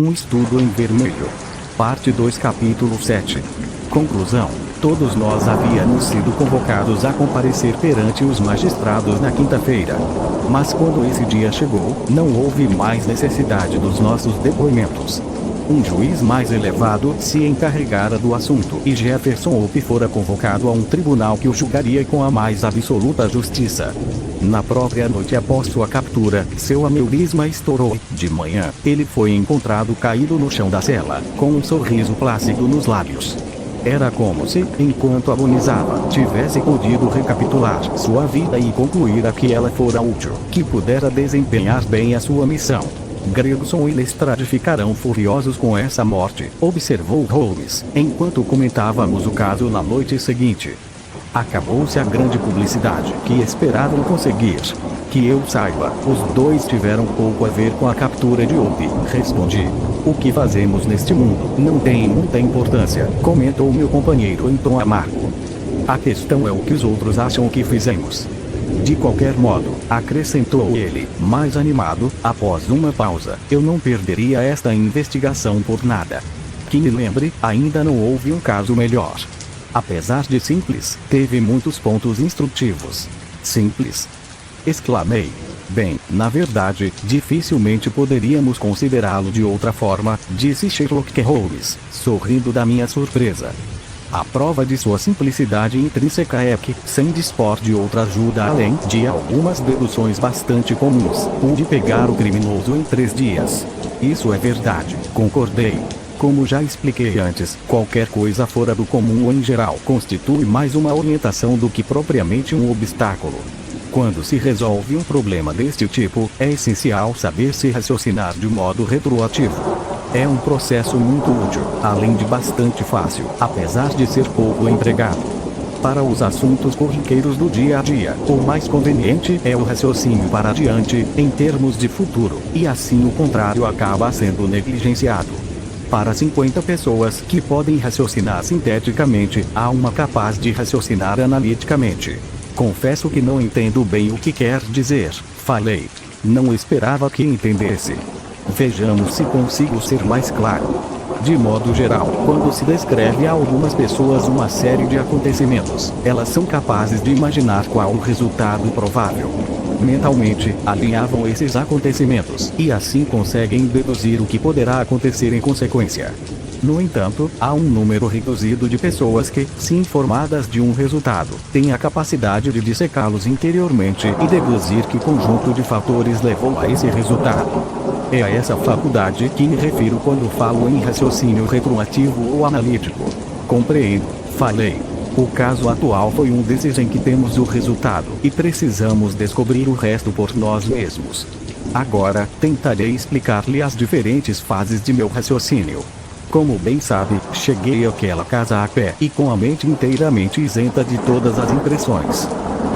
Um estudo em vermelho. Parte 2, capítulo 7. Conclusão. Todos nós havíamos sido convocados a comparecer perante os magistrados na quinta-feira. Mas quando esse dia chegou, não houve mais necessidade dos nossos depoimentos. Um juiz mais elevado se encarregara do assunto e Jefferson Hope fora convocado a um tribunal que o julgaria com a mais absoluta justiça. Na própria noite após sua captura, seu aneurisma estourou. De manhã, ele foi encontrado caído no chão da cela, com um sorriso plácido nos lábios. Era como se, enquanto agonizava, tivesse podido recapitular sua vida e concluir que ela fora útil, que pudera desempenhar bem a sua missão. Gregson e Lestrade ficarão furiosos com essa morte, observou Holmes, enquanto comentávamos o caso na noite seguinte. Acabou-se a grande publicidade que esperavam conseguir. Que eu saiba, os dois tiveram pouco a ver com a captura de Hope, respondi. O que fazemos neste mundo não tem muita importância, comentou meu companheiro em tom amargo. A questão é o que os outros acham que fizemos. De qualquer modo, acrescentou ele, mais animado, após uma pausa, eu não perderia esta investigação por nada. Que me lembre, ainda não houve um caso melhor. Apesar de simples, teve muitos pontos instrutivos. Simples? Exclamei. Bem, na verdade, dificilmente poderíamos considerá-lo de outra forma, disse Sherlock Holmes, sorrindo da minha surpresa. A prova de sua simplicidade intrínseca é que, sem dispor de outra ajuda além de algumas deduções bastante comuns, pude pegar o criminoso em 3 dias. Isso é verdade, concordei. Como já expliquei antes, qualquer coisa fora do comum ou em geral constitui mais uma orientação do que propriamente um obstáculo. Quando se resolve um problema deste tipo, é essencial saber se raciocinar de modo retroativo. É um processo muito útil, além de bastante fácil, apesar de ser pouco empregado. Para os assuntos corriqueiros do dia a dia, o mais conveniente é o raciocínio para adiante, em termos de futuro, e assim o contrário acaba sendo negligenciado. Para 50 pessoas que podem raciocinar sinteticamente, há uma capaz de raciocinar analiticamente. Confesso que não entendo bem o que quer dizer, falei. Não esperava que entendesse. Vejamos se consigo ser mais claro. De modo geral, quando se descreve a algumas pessoas uma série de acontecimentos, elas são capazes de imaginar qual o resultado provável. Mentalmente, alinhavam esses acontecimentos, e assim conseguem deduzir o que poderá acontecer em consequência. No entanto, há um número reduzido de pessoas que, se informadas de um resultado, têm a capacidade de dissecá-los interiormente e deduzir que conjunto de fatores levou a esse resultado. É a essa faculdade que me refiro quando falo em raciocínio retroativo ou analítico. Compreendo, falei. O caso atual foi um desses em que temos o resultado e precisamos descobrir o resto por nós mesmos. Agora, tentarei explicar-lhe as diferentes fases de meu raciocínio. Como bem sabe, cheguei àquela casa a pé e com a mente inteiramente isenta de todas as impressões.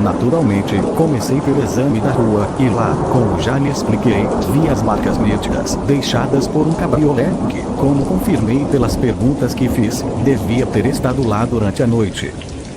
Naturalmente, comecei pelo exame da rua, e lá, como já lhe expliquei, vi as marcas nítidas, deixadas por um cabriolé, que, como confirmei pelas perguntas que fiz, devia ter estado lá durante a noite.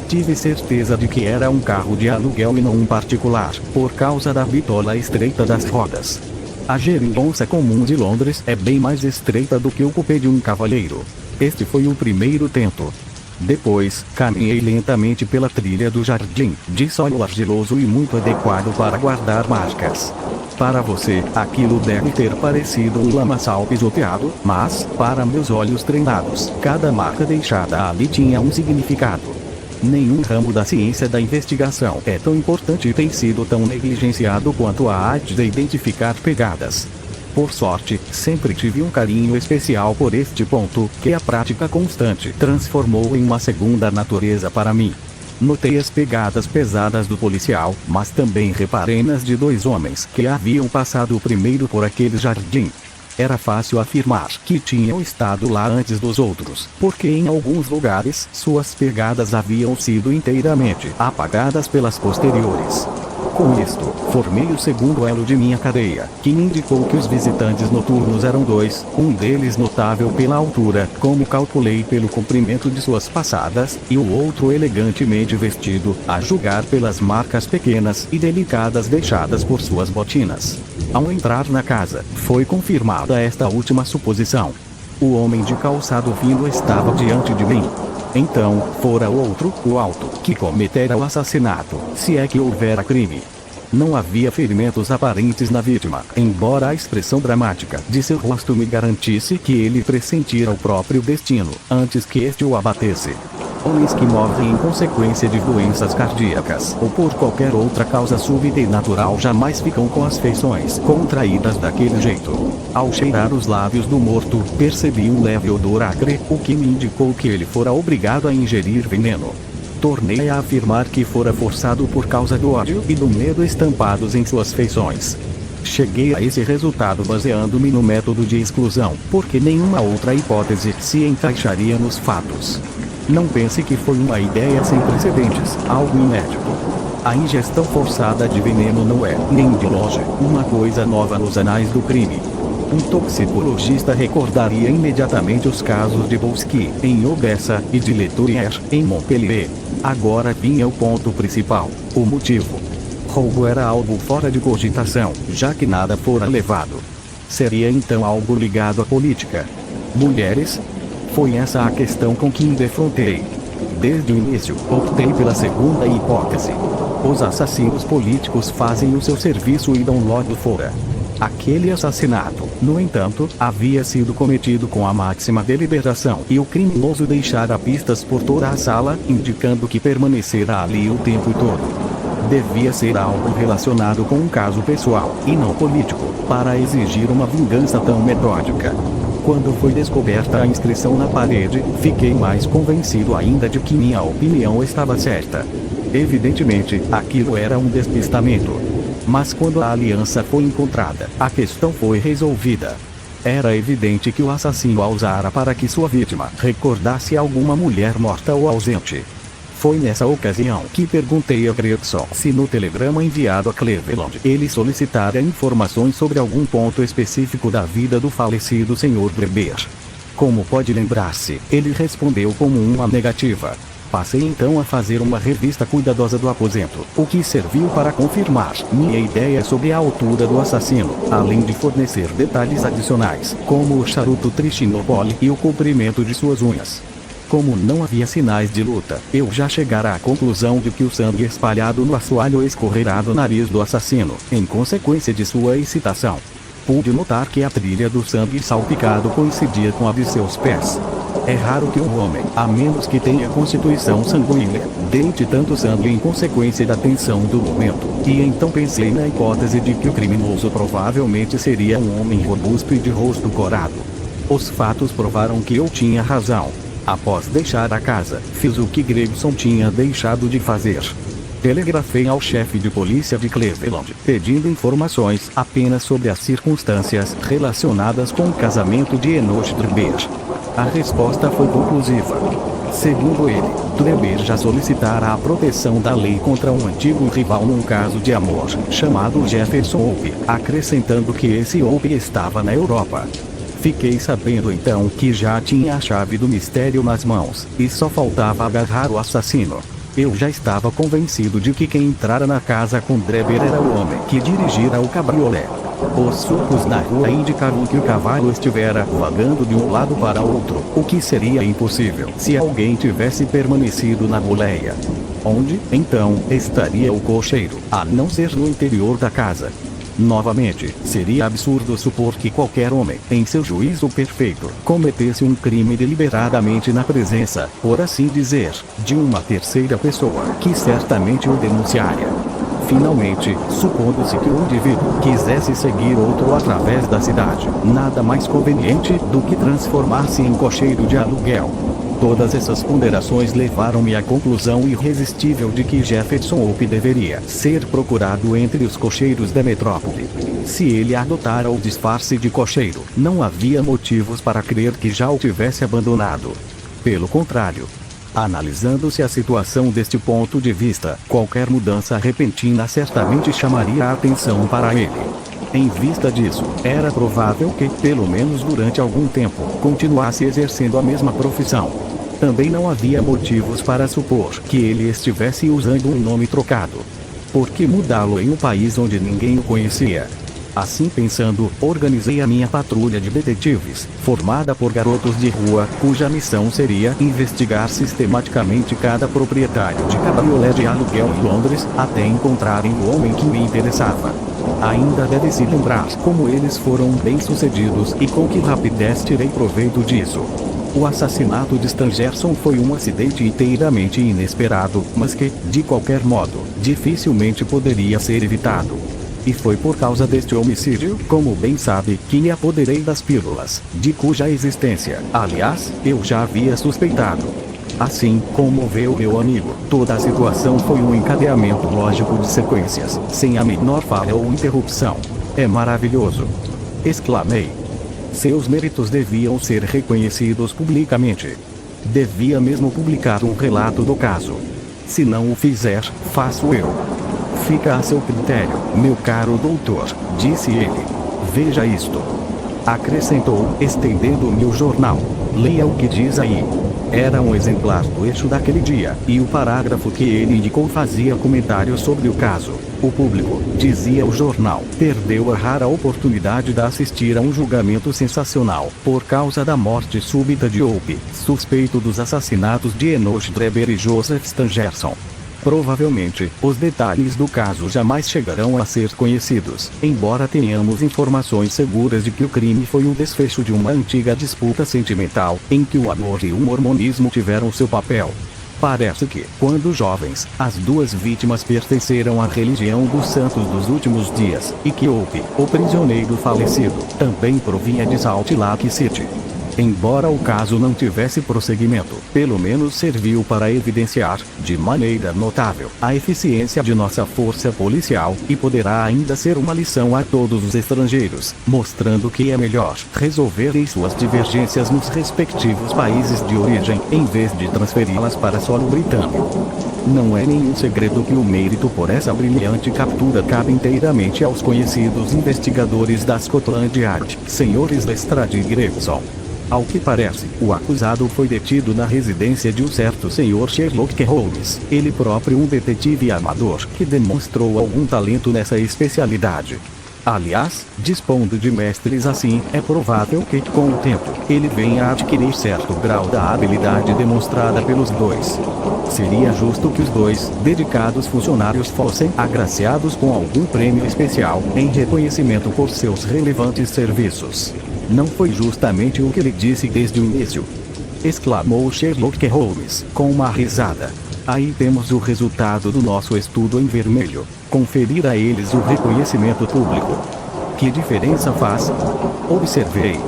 Tive certeza de que era um carro de aluguel e não um particular, por causa da bitola estreita das rodas. A geringonça comum de Londres é bem mais estreita do que o cupê de um cavalheiro. Este foi o primeiro tento. Depois, caminhei lentamente pela trilha do jardim, de solo argiloso e muito adequado para guardar marcas. Para você, aquilo deve ter parecido um lamaçal pisoteado, mas, para meus olhos treinados, cada marca deixada ali tinha um significado. Nenhum ramo da ciência da investigação é tão importante e tem sido tão negligenciado quanto a arte de identificar pegadas. Por sorte, sempre tive um carinho especial por este ponto, que a prática constante transformou em uma segunda natureza para mim. Notei as pegadas pesadas do policial, mas também reparei nas de 2 homens que haviam passado primeiro por aquele jardim. Era fácil afirmar que tinham estado lá antes dos outros, porque em alguns lugares suas pegadas haviam sido inteiramente apagadas pelas posteriores. Com isto, formei o segundo elo de minha cadeia, que me indicou que os visitantes noturnos eram dois, um deles notável pela altura, como calculei pelo comprimento de suas passadas, e o outro elegantemente vestido, a julgar pelas marcas pequenas e delicadas deixadas por suas botinas. Ao entrar na casa, foi confirmada esta última suposição. O homem de calçado fino estava diante de mim. Então, fora o outro, o alto, que cometera o assassinato, se é que houvera crime. Não havia ferimentos aparentes na vítima, embora a expressão dramática de seu rosto me garantisse que ele pressentira o próprio destino, antes que este o abatesse. Homens que morrem em consequência de doenças cardíacas ou por qualquer outra causa súbita e natural jamais ficam com as feições contraídas daquele jeito. Ao cheirar os lábios do morto, percebi um leve odor acre, o que me indicou que ele fora obrigado a ingerir veneno. Tornei a afirmar que fora forçado por causa do ódio e do medo estampados em suas feições. Cheguei a esse resultado baseando-me no método de exclusão, porque nenhuma outra hipótese se encaixaria nos fatos. Não pense que foi uma ideia sem precedentes, algo inédito. A ingestão forçada de veneno não é, nem de longe, uma coisa nova nos anais do crime. Um toxicologista recordaria imediatamente os casos de Bouski, em Odessa, e de Leturier, em Montpellier. Agora vinha o ponto principal, o motivo. Roubo era algo fora de cogitação, já que nada fora levado. Seria então algo ligado à política. Mulheres? Foi essa a questão com que me defrontei. Desde o início, optei pela segunda hipótese. Os assassinos políticos fazem o seu serviço e dão logo fora. Aquele assassinato, no entanto, havia sido cometido com a máxima deliberação e o criminoso deixara pistas por toda a sala, indicando que permanecera ali o tempo todo. Devia ser algo relacionado com um caso pessoal, e não político, para exigir uma vingança tão metódica. Quando foi descoberta a inscrição na parede, fiquei mais convencido ainda de que minha opinião estava certa. Evidentemente, aquilo era um despistamento. Mas quando a aliança foi encontrada, a questão foi resolvida. Era evidente que o assassino a usara para que sua vítima recordasse alguma mulher morta ou ausente. Foi nessa ocasião que perguntei a Gregson se no telegrama enviado a Cleveland ele solicitara informações sobre algum ponto específico da vida do falecido Sr. Dreber. Como pode lembrar-se, ele respondeu como uma negativa. Passei então a fazer uma revista cuidadosa do aposento, o que serviu para confirmar minha ideia sobre a altura do assassino, além de fornecer detalhes adicionais, como o charuto Trichinopoli e o comprimento de suas unhas. Como não havia sinais de luta, eu já chegara à conclusão de que o sangue espalhado no assoalho escorrerá do nariz do assassino, em consequência de sua excitação. Pude notar que a trilha do sangue salpicado coincidia com a de seus pés. É raro que um homem, a menos que tenha constituição sanguínea, deite tanto sangue em consequência da tensão do momento, e então pensei na hipótese de que o criminoso provavelmente seria um homem robusto e de rosto corado. Os fatos provaram que eu tinha razão. Após deixar a casa, fiz o que Gregson tinha deixado de fazer. Telegrafei ao chefe de polícia de Cleveland, pedindo informações apenas sobre as circunstâncias relacionadas com o casamento de Enoch Dreber. A resposta foi conclusiva. Segundo ele, Dreber já solicitara a proteção da lei contra um antigo rival num caso de amor, chamado Jefferson Hope, acrescentando que esse Hope estava na Europa. Fiquei sabendo então que já tinha a chave do mistério nas mãos, e só faltava agarrar o assassino. Eu já estava convencido de que quem entrara na casa com Dreber era o homem que dirigira o cabriolé. Os sulcos na rua indicavam que o cavalo estivera vagando de um lado para outro, o que seria impossível se alguém tivesse permanecido na boleia. Onde, então, estaria o cocheiro, a não ser no interior da casa? Novamente, seria absurdo supor que qualquer homem, em seu juízo perfeito, cometesse um crime deliberadamente na presença, por assim dizer, de uma terceira pessoa, que certamente o denunciaria. Finalmente, supondo-se que o indivíduo quisesse seguir outro através da cidade, nada mais conveniente do que transformar-se em cocheiro de aluguel. Todas essas ponderações levaram-me à conclusão irresistível de que Jefferson Hope deveria ser procurado entre os cocheiros da metrópole. Se ele adotara o disfarce de cocheiro, não havia motivos para crer que já o tivesse abandonado. Pelo contrário, Analisando-se a situação deste ponto de vista, qualquer mudança repentina certamente chamaria a atenção para ele. Em vista disso, era provável que, pelo menos durante algum tempo, continuasse exercendo a mesma profissão. Também não havia motivos para supor que ele estivesse usando um nome trocado. Por que mudá-lo em um país onde ninguém o conhecia? Assim pensando, organizei a minha patrulha de detetives, formada por garotos de rua, cuja missão seria investigar sistematicamente cada proprietário de cabriolé de aluguel em Londres, até encontrarem o homem que me interessava. Ainda deve se lembrar como eles foram bem-sucedidos e com que rapidez tirei proveito disso. O assassinato de Stangerson foi um acidente inteiramente inesperado, mas que, de qualquer modo, dificilmente poderia ser evitado. E foi por causa deste homicídio, como bem sabe, que me apoderei das pílulas, de cuja existência, aliás, eu já havia suspeitado. Assim, como vê o meu amigo, toda a situação foi um encadeamento lógico de sequências, sem a menor falha ou interrupção. É maravilhoso! Exclamei. Seus méritos deviam ser reconhecidos publicamente. Devia mesmo publicar um relato do caso. Se não o fizer, faço eu. Fica a seu critério, meu caro doutor, disse ele. Veja isto. Acrescentou, estendendo-me o jornal. Leia o que diz aí. Era um exemplar do eixo daquele dia, e o parágrafo que ele indicou fazia comentários sobre o caso. O público, dizia o jornal, perdeu a rara oportunidade de assistir a um julgamento sensacional, por causa da morte súbita de Hope, suspeito dos assassinatos de Enoch Drebber e Joseph Stangerson. Provavelmente, os detalhes do caso jamais chegarão a ser conhecidos, embora tenhamos informações seguras de que o crime foi o desfecho de uma antiga disputa sentimental, em que o amor e o mormonismo tiveram seu papel. Parece que, quando jovens, as duas vítimas pertenceram à religião dos santos dos últimos dias, e que Hope, o prisioneiro falecido, também provinha de Salt Lake City. Embora o caso não tivesse prosseguimento, pelo menos serviu para evidenciar, de maneira notável, a eficiência de nossa força policial, e poderá ainda ser uma lição a todos os estrangeiros, mostrando que é melhor resolverem suas divergências nos respectivos países de origem, em vez de transferi-las para solo britânico. Não é nenhum segredo que o mérito por essa brilhante captura cabe inteiramente aos conhecidos investigadores da Scotland Yard, senhores Lestrade e Gregson. Ao que parece, o acusado foi detido na residência de um certo senhor Sherlock Holmes, ele próprio um detetive amador que demonstrou algum talento nessa especialidade. Aliás, dispondo de mestres assim, é provável que, com o tempo, ele venha a adquirir certo grau da habilidade demonstrada pelos dois. Seria justo que os dois dedicados funcionários fossem agraciados com algum prêmio especial, em reconhecimento por seus relevantes serviços. Não foi justamente o que ele disse desde o início? Exclamou Sherlock Holmes, com uma risada. Aí temos o resultado do nosso estudo em vermelho. Conferir a eles o reconhecimento público. Que diferença faz? Observei.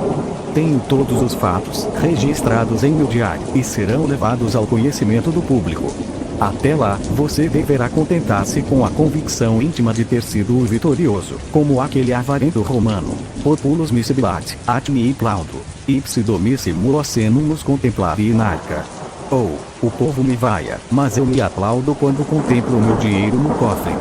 Tenho todos os fatos registrados em meu diário e serão levados ao conhecimento do público. Até lá, você deverá contentar-se com a convicção íntima de ter sido o vitorioso, como aquele avarento romano. Populus miscebilat, at me plaudo, ipsi domissimo ocenum nos contemplari narca. O povo me vaia, mas eu me aplaudo quando contemplo o meu dinheiro no cofre.